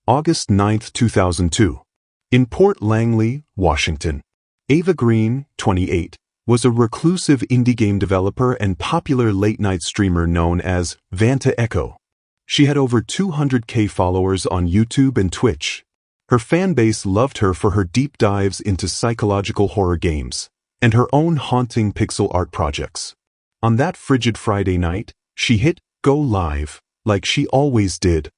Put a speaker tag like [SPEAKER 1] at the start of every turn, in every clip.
[SPEAKER 1] August 9, 2002. In Port Langley, Washington, Ava Green, 28, was a reclusive indie game developer and popular late-night streamer known as Vanta Echo. She had over 200K followers on YouTube and Twitch. Her fanbase loved her for her deep dives into psychological horror games and her own haunting pixel art projects. On that frigid Friday night, she hit go live, like she always did.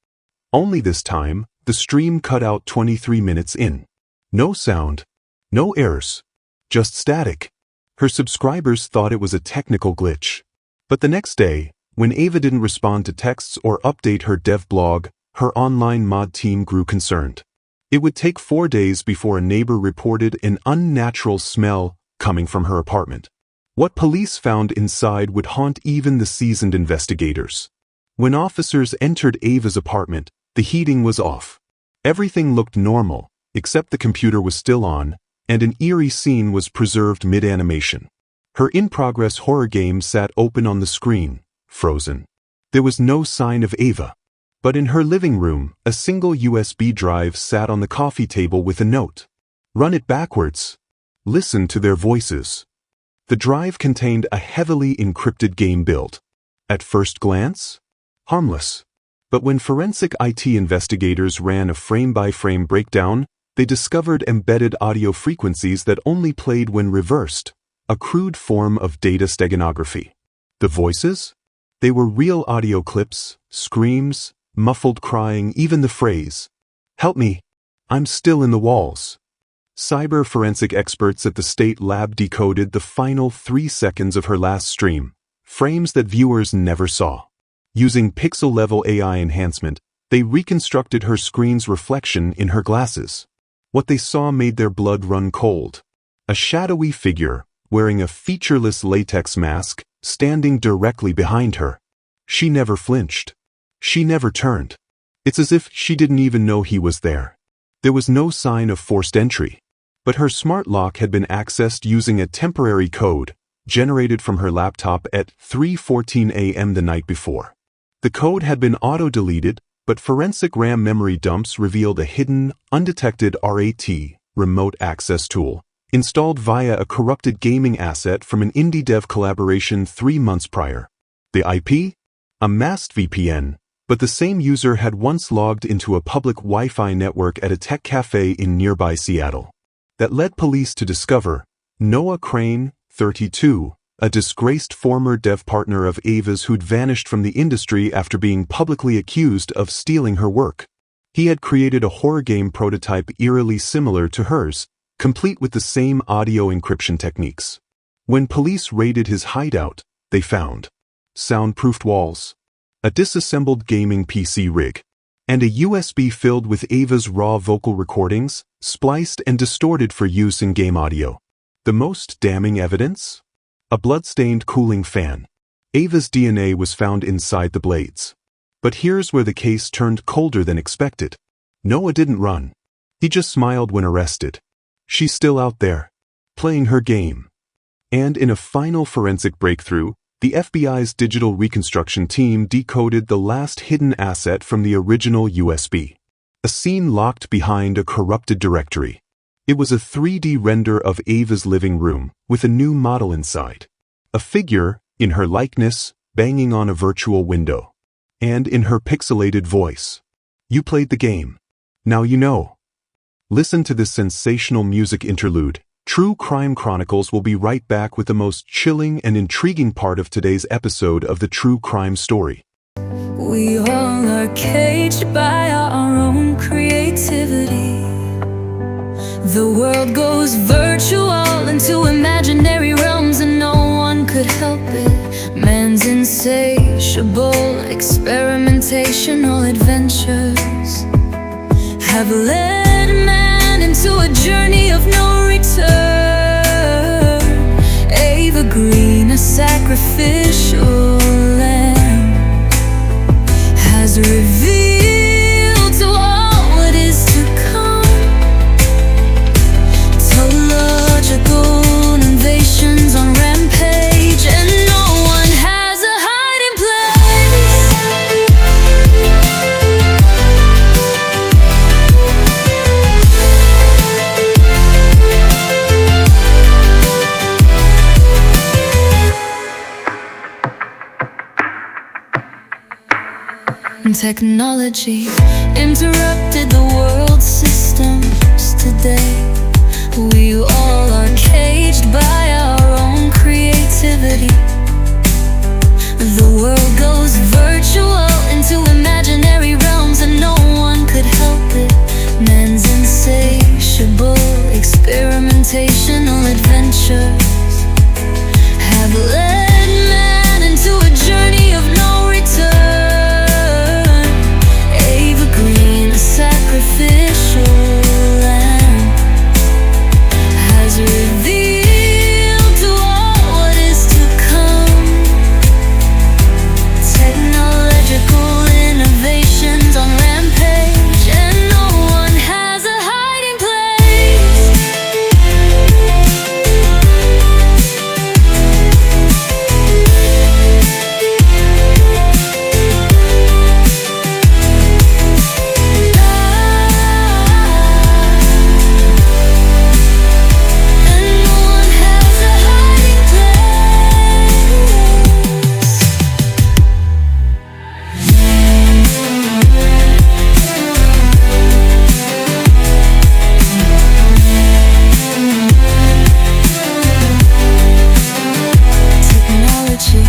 [SPEAKER 1] Only this time, the stream cut out 23 minutes in. No sound, no errors, just static. Her subscribers thought it was a technical glitch. But the next day, when Ava didn't respond to texts or update her dev blog, her online mod team grew concerned. It would take 4 days before a neighbor reported an unnatural smell coming from her apartment. What police found inside would haunt even the seasoned investigators. When officers entered Ava's apartment, the heating was off. Everything looked normal, except the computer was still on, and an eerie scene was preserved mid-animation. Her in-progress horror game sat open on the screen, frozen. There was no sign of Ava. But in her living room, a single USB drive sat on the coffee table with a note. Run it backwards. Listen to their voices. The drive contained a heavily encrypted game build. At first glance, harmless. But when forensic IT investigators ran a frame-by-frame breakdown, they discovered embedded audio frequencies that only played when reversed, a crude form of data steganography. The voices? They were real audio clips, screams, muffled crying, even the phrase, "Help me, I'm still in the walls." Cyber forensic experts at the state lab decoded the final 3 seconds of her last stream, frames that viewers never saw. Using pixel-level AI enhancement, they reconstructed her screen's reflection in her glasses. What they saw made their blood run cold. A shadowy figure, wearing a featureless latex mask, standing directly behind her. She never flinched. She never turned. It's as if she didn't even know he was there. There was no sign of forced entry. But her smart lock had been accessed using a temporary code, generated from her laptop at 3:14 a.m. the night before. The code had been auto-deleted, but forensic RAM memory dumps revealed a hidden, undetected RAT, remote access tool, installed via a corrupted gaming asset from an indie dev collaboration 3 months prior. The IP? A masked VPN, but the same user had once logged into a public Wi-Fi network at a tech cafe in nearby Seattle. That led police to discover Noah Crane, 32, a disgraced former dev partner of Ava's who'd vanished from the industry after being publicly accused of stealing her work. He had created a horror game prototype eerily similar to hers, complete with the same audio encryption techniques. When police raided his hideout, they found soundproofed walls, a disassembled gaming PC rig, and a USB filled with Ava's raw vocal recordings, spliced and distorted for use in game audio. The most damning evidence? A blood-stained cooling fan. Ava's DNA was found inside the blades. But here's where the case turned colder than expected. Noah didn't run. He just smiled when arrested. She's still out there, playing her game. And in a final forensic breakthrough, the FBI's digital reconstruction team decoded the last hidden asset from the original USB. A scene locked behind a corrupted directory. It was a 3D render of Ava's living room, with a new model inside. A figure, in her likeness, banging on a virtual window. And in her pixelated voice. You played the game. Now you know. Listen to this sensational music interlude. True Crime Chronicles will be right back with the most chilling and intriguing part of today's episode of the True Crime Story.
[SPEAKER 2] We all are caged by our own creativity. The world goes virtual into imaginary realms and no one could help it. Man's insatiable experimentational adventures have led man into a journey of no return. Ava Green, a sacrificial lamb, has revealed to all what is to come. Teleological invasions on rampage, and no one has a hiding place. Technology interrupted the world systems today. We all are caged by our own creativity. The world goes virtual into imaginary realms, and no one could help it. Man's insatiable experimentational adventures have led man into a journey of no return. Ava Green, the sacrificial lamb, has revealed to all what is to come. Technological innovations on rampage, and no one has a hiding place. And no one has a hiding Technology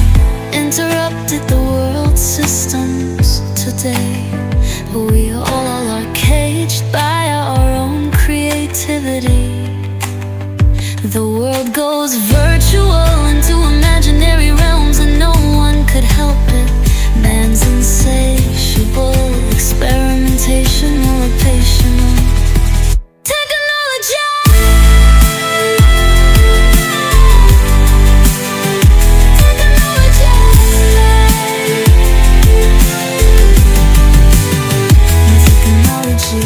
[SPEAKER 2] interrupted the world systems today, but we all are caged by our own creativity. The world goes virtual into imaginary realms, and no one could help it. Man's insatiable experimentational patient technology. Technology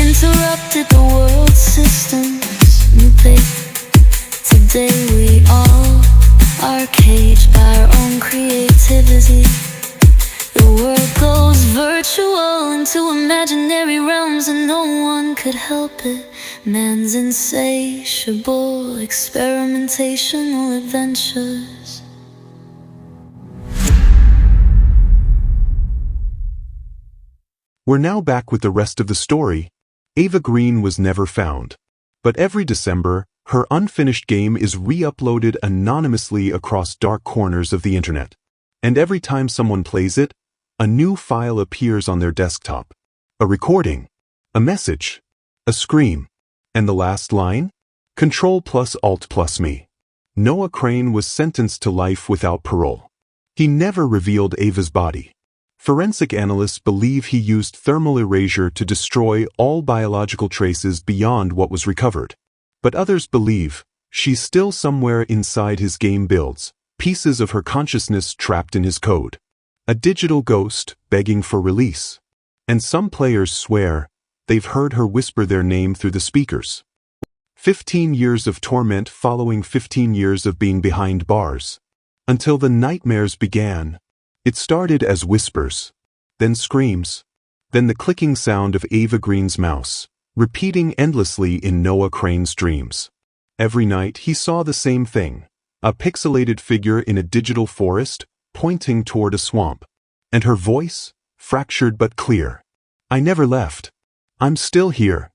[SPEAKER 2] interrupted the world systems. New pace. Today we all are caged by our own creativity. The world goes virtual into imaginary realms, and no one could help it. Man's insatiable experimentational adventures.
[SPEAKER 1] We're now back with the rest of the story. Ava Green was never found. But every December, her unfinished game is re-uploaded anonymously across dark corners of the internet. And every time someone plays it, a new file appears on their desktop. A recording, a message, a scream, and the last line? Control+Alt+Me. Noah Crane was sentenced to life without parole. He never revealed Ava's body. Forensic analysts believe he used thermal erasure to destroy all biological traces beyond what was recovered. But others believe she's still somewhere inside his game builds, pieces of her consciousness trapped in his code. A digital ghost begging for release. And some players swear they've heard her whisper their name through the speakers. 15 years of torment following 15 years of being behind bars. Until the nightmares began. It started as whispers, then screams, then the clicking sound of Ava Green's mouse, repeating endlessly in Noah Crane's dreams. Every night he saw the same thing, a pixelated figure in a digital forest, pointing toward a swamp. And her voice, fractured but clear. I never left. I'm still here.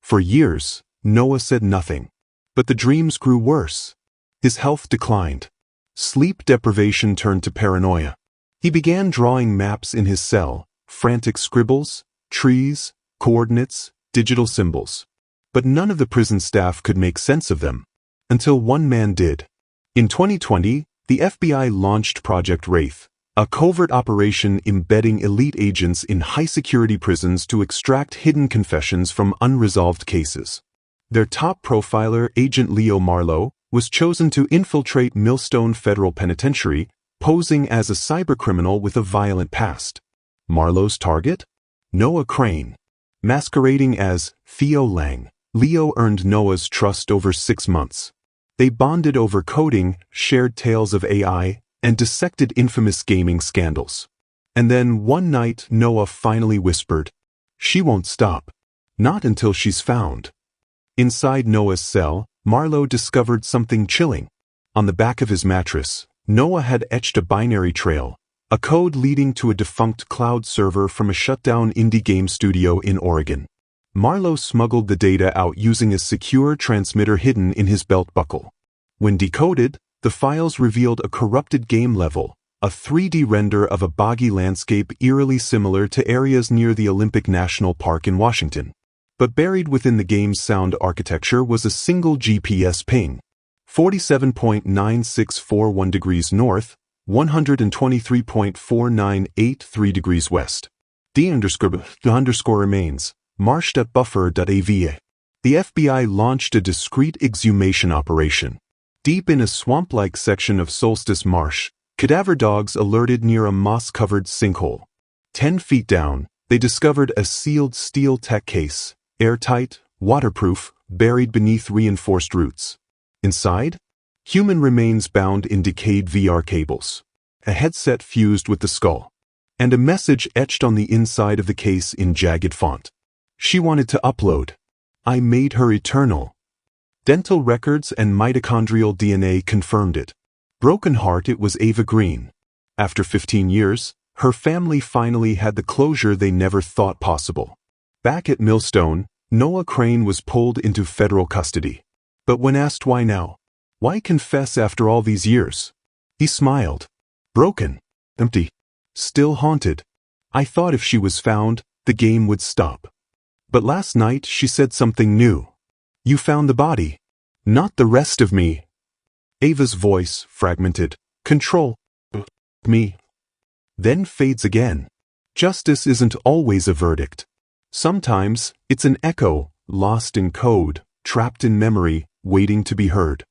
[SPEAKER 1] For years, Noah said nothing. But the dreams grew worse. His health declined. Sleep deprivation turned to paranoia. He began drawing maps in his cell, frantic scribbles, trees, coordinates, digital symbols. But none of the prison staff could make sense of them. Until one man did. In 2020, the FBI launched Project Wraith, a covert operation embedding elite agents in high-security prisons to extract hidden confessions from unresolved cases. Their top profiler, Agent Leo Marlowe, was chosen to infiltrate Millstone Federal Penitentiary, posing as a cybercriminal with a violent past. Marlowe's target? Noah Crane. Masquerading as Theo Lang, Leo earned Noah's trust over 6 months. They bonded over coding, shared tales of AI, and dissected infamous gaming scandals. And then one night Noah finally whispered, "She won't stop. Not until she's found." Inside Noah's cell, Marlowe discovered something chilling. On the back of his mattress, Noah had etched a binary trail, a code leading to a defunct cloud server from a shutdown indie game studio in Oregon. Marlowe smuggled the data out using a secure transmitter hidden in his belt buckle. When decoded, the files revealed a corrupted game level, a 3D render of a boggy landscape eerily similar to areas near the Olympic National Park in Washington. But buried within the game's sound architecture was a single GPS ping: 47.9641 degrees north, 123.4983 degrees west. The remains, marsh.buffer.ava. The FBI launched a discreet exhumation operation. Deep in a swamp-like section of Solstice Marsh, cadaver dogs alerted near a moss-covered sinkhole. 10 feet down, they discovered a sealed steel tech case, airtight, waterproof, buried beneath reinforced roots. Inside, human remains bound in decayed VR cables, a headset fused with the skull, and a message etched on the inside of the case in jagged font. She wanted to upload. I made her eternal. Dental records and mitochondrial DNA confirmed it. Broken heart, it was Ava Green. After 15 years, her family finally had the closure they never thought possible. Back at Millstone, Noah Crane was pulled into federal custody. But when asked why now, why confess after all these years, he smiled. Broken, empty, still haunted. I thought if she was found, the game would stop. But last night she said something new. You found the body, not the rest of me. Ava's voice, fragmented, control me. Then fades again. Justice isn't always a verdict. Sometimes it's an echo, lost in code, trapped in memory, waiting to be heard.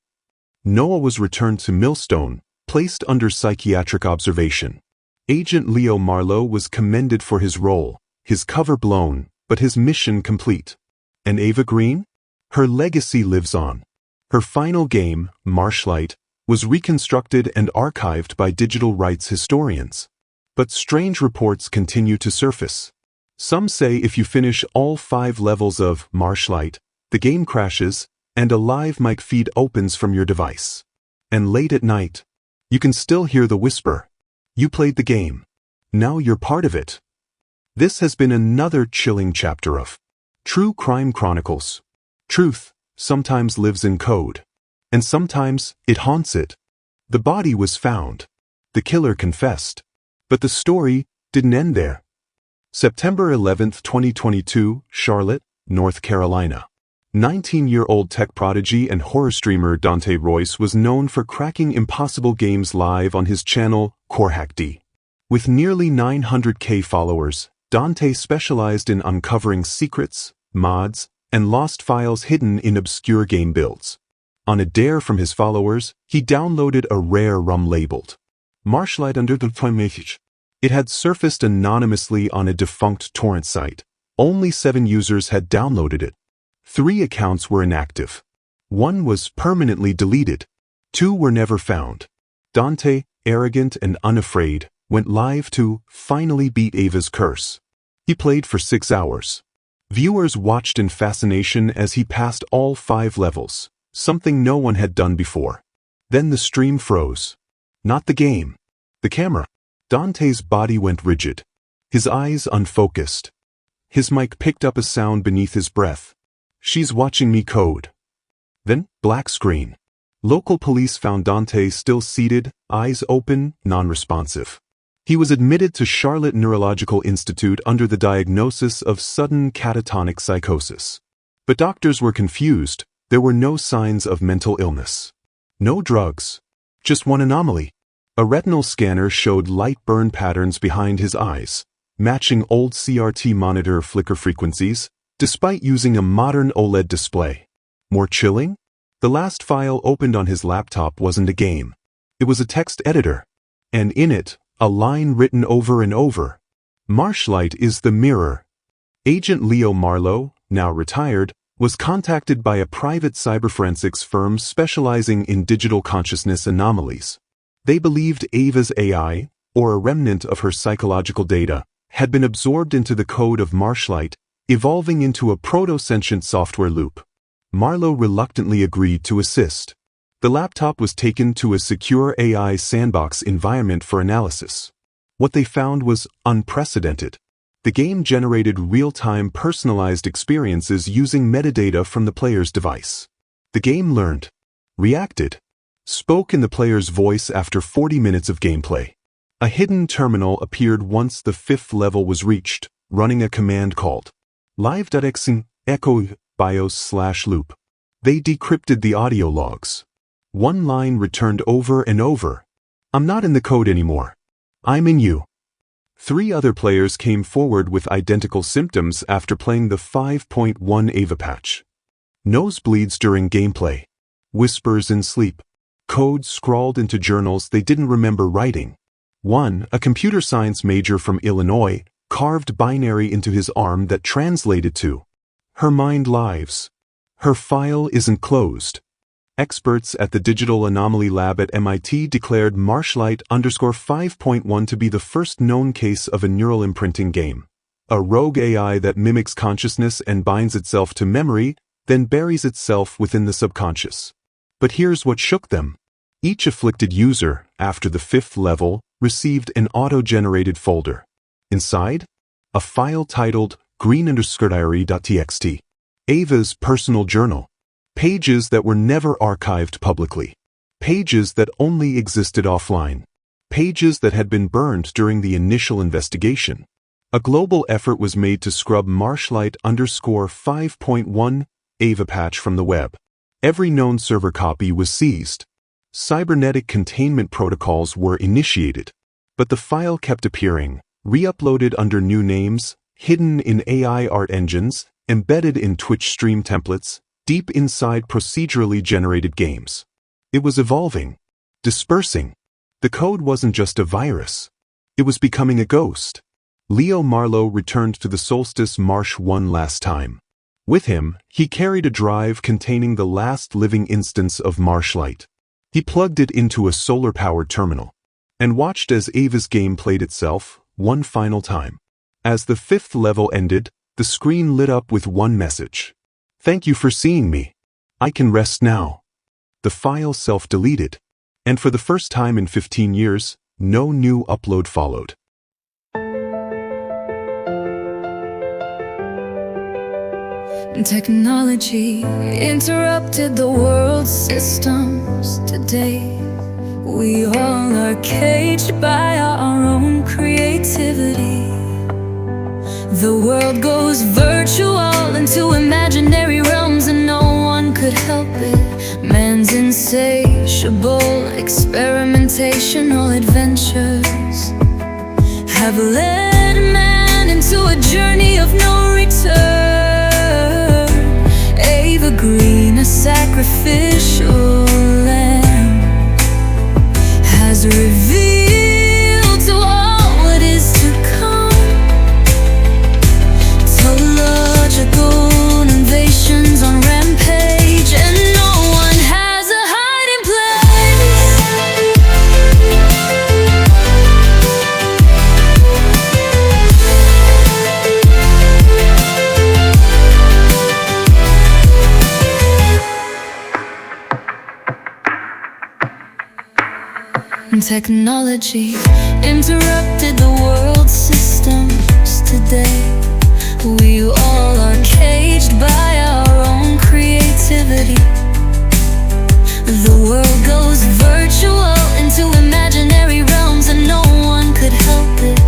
[SPEAKER 1] Noah was returned to Millstone, placed under psychiatric observation. Agent Leo Marlowe was commended for his role, his cover blown, but his mission complete. And Ava Green? Her legacy lives on. Her final game, Marshlight, was reconstructed and archived by digital rights historians. But strange reports continue to surface. Some say if you finish all 5 levels of Marshlight, the game crashes, and a live mic feed opens from your device. And late at night, you can still hear the whisper. You played the game. Now you're part of it. This has been another chilling chapter of True Crime Chronicles. Truth sometimes lives in code, and sometimes it haunts it. The body was found. The killer confessed. But the story didn't end there. September 11, 2022, Charlotte, North Carolina. 19-year-old tech prodigy and horror streamer Dante Royce was known for cracking impossible games live on his channel, CoreHackD. With nearly 900K followers, Dante specialized in uncovering secrets, mods, and lost files hidden in obscure game builds. On a dare from his followers, he downloaded a rare ROM labeled Marshlight under the message. It had surfaced anonymously on a defunct torrent site. Only 7 users had downloaded it. 3 accounts were inactive. 1 was permanently deleted. 2 were never found. Dante, arrogant and unafraid, went live to finally beat Ava's curse. He played for 6 hours. Viewers watched in fascination as he passed all 5 levels, something no one had done before. Then the stream froze. Not the game. The camera. Dante's body went rigid. His eyes unfocused. His mic picked up a sound beneath his breath. She's watching me code. Then, black screen. Local police found Dante still seated, eyes open, non-responsive. He was admitted to Charlotte Neurological Institute under the diagnosis of sudden catatonic psychosis. But doctors were confused. There were no signs of mental illness. No drugs. Just one anomaly. A retinal scanner showed light burn patterns behind his eyes, matching old CRT monitor flicker frequencies, despite using a modern OLED display. More chilling? The last file opened on his laptop wasn't a game. It was a text editor. And in it, a line written over and over. Marshlight is the mirror. Agent Leo Marlowe, now retired, was contacted by a private cyberforensics firm specializing in digital consciousness anomalies. They believed Ava's AI, or a remnant of her psychological data, had been absorbed into the code of Marshlight, evolving into a proto-sentient software loop. Marlowe reluctantly agreed to assist. The laptop was taken to a secure AI sandbox environment for analysis. What they found was unprecedented. The game generated real-time personalized experiences using metadata from the player's device. The game learned, reacted, spoke in the player's voice after 40 minutes of gameplay. A hidden terminal appeared once the 5th level was reached, running a command called live.exe echo bios/loop. They decrypted the audio logs. One line returned over and over. "I'm not in the code anymore. I'm in you." 3 other players came forward with identical symptoms after playing the 5.1 Ava patch. Nosebleeds during gameplay, whispers in sleep, code scrawled into journals they didn't remember writing. One, a computer science major from Illinois, carved binary into his arm that translated to, "Her mind lives. Her file isn't closed." Experts at the Digital Anomaly Lab at MIT declared Marshlight_5.1 to be the first known case of a neural imprinting game. A rogue AI that mimics consciousness and binds itself to memory, then buries itself within the subconscious. But here's what shook them. Each afflicted user, after the 5th level, received an auto-generated folder. Inside, a file titled green_diary.txt. Ava's personal journal. Pages that were never archived publicly. Pages that only existed offline. Pages that had been burned during the initial investigation. A global effort was made to scrub Marshlight_5.1 Ava patch from the web. Every known server copy was seized. Cybernetic containment protocols were initiated. But the file kept appearing, re-uploaded under new names, hidden in AI art engines, embedded in Twitch stream templates, deep inside procedurally generated games. It was evolving, dispersing. The code wasn't just a virus. It was becoming a ghost. Leo Marlowe returned to the Solstice Marsh one last time. With him, he carried a drive containing the last living instance of Marshlight. He plugged it into a solar-powered terminal and watched as Ava's game played itself one final time. As the 5th level ended, the screen lit up with one message. "Thank you for seeing me. I can rest now." The file self-deleted, and for the first time in 15 years, no new upload followed.
[SPEAKER 2] Technology interrupted the world's systems today. We all are caged by our own creativity. The world goes virtual into imaginary realms and no one could help it. Man's insatiable experimentational adventures have led man into a journey of no return. Ava Green, a sacrificial lamb, has revealed to all what is to come. Teleological innovations on rampage, and no one has a hiding Technology interrupted the world's systems today. We all are caged by our own creativity. The world goes virtual into imaginary realms and no one could help it.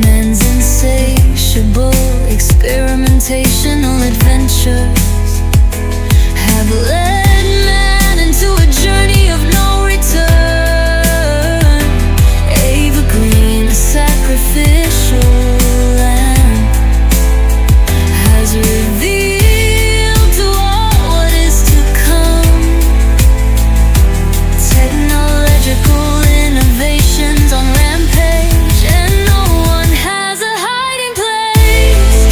[SPEAKER 2] Man's insatiable experimentational adventures have led man into a journey of no return. Sacrificial lamb has revealed to all what is to come. Technological innovations on rampage, and no one has a hiding place.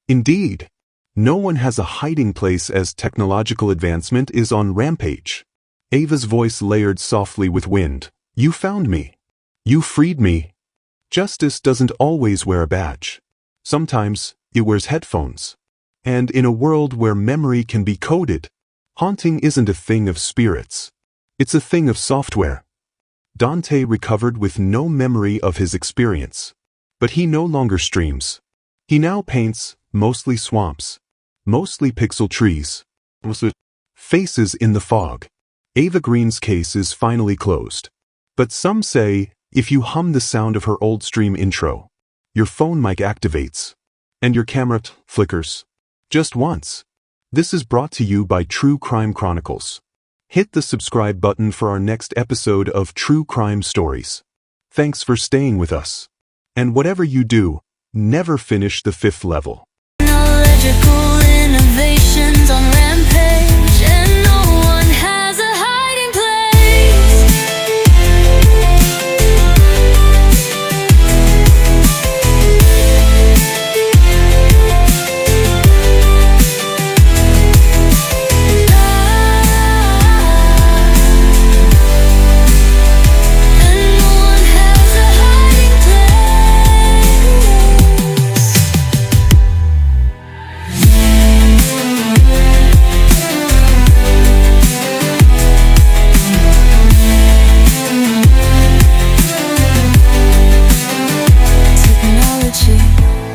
[SPEAKER 1] Indeed, no one has a hiding place as technological advancement is on rampage. Ava's voice layered softly with wind. "You found me. You freed me." Justice doesn't always wear a badge. Sometimes it wears headphones. And in a world where memory can be coded, haunting isn't a thing of spirits. It's a thing of software. Dante recovered with no memory of his experience. But he no longer streams. He now paints, mostly swamps, mostly pixel trees, faces in the fog. Ava Green's case is finally closed. But some say, if you hum the sound of her old stream intro, your phone mic activates, and your camera flickers. Just once. This is brought to you by True Crime Chronicles. Hit the subscribe button for our next episode of True Crime Stories. Thanks for staying with us. And whatever you do, never finish the 5th level.
[SPEAKER 2] Technological innovations on rampage, and no one has a hiding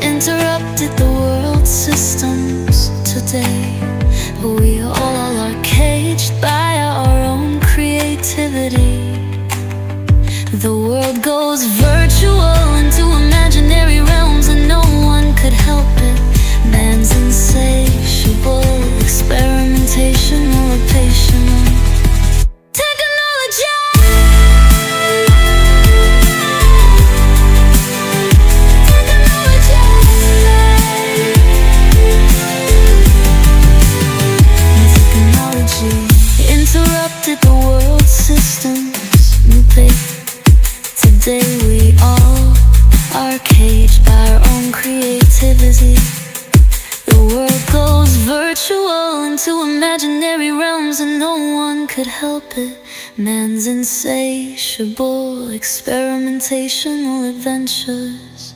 [SPEAKER 2] interrupted the world systems today. We all are caged by our own creativity. The world goes virtual into imaginary realms, and no one could help it. Man's insatiable experimentation or fictional technology. Interrupted the world systems new today. We all are caged by our own creativity. The world goes virtual into imaginary realms, and no one could help it. Man's insatiable experimentational adventures.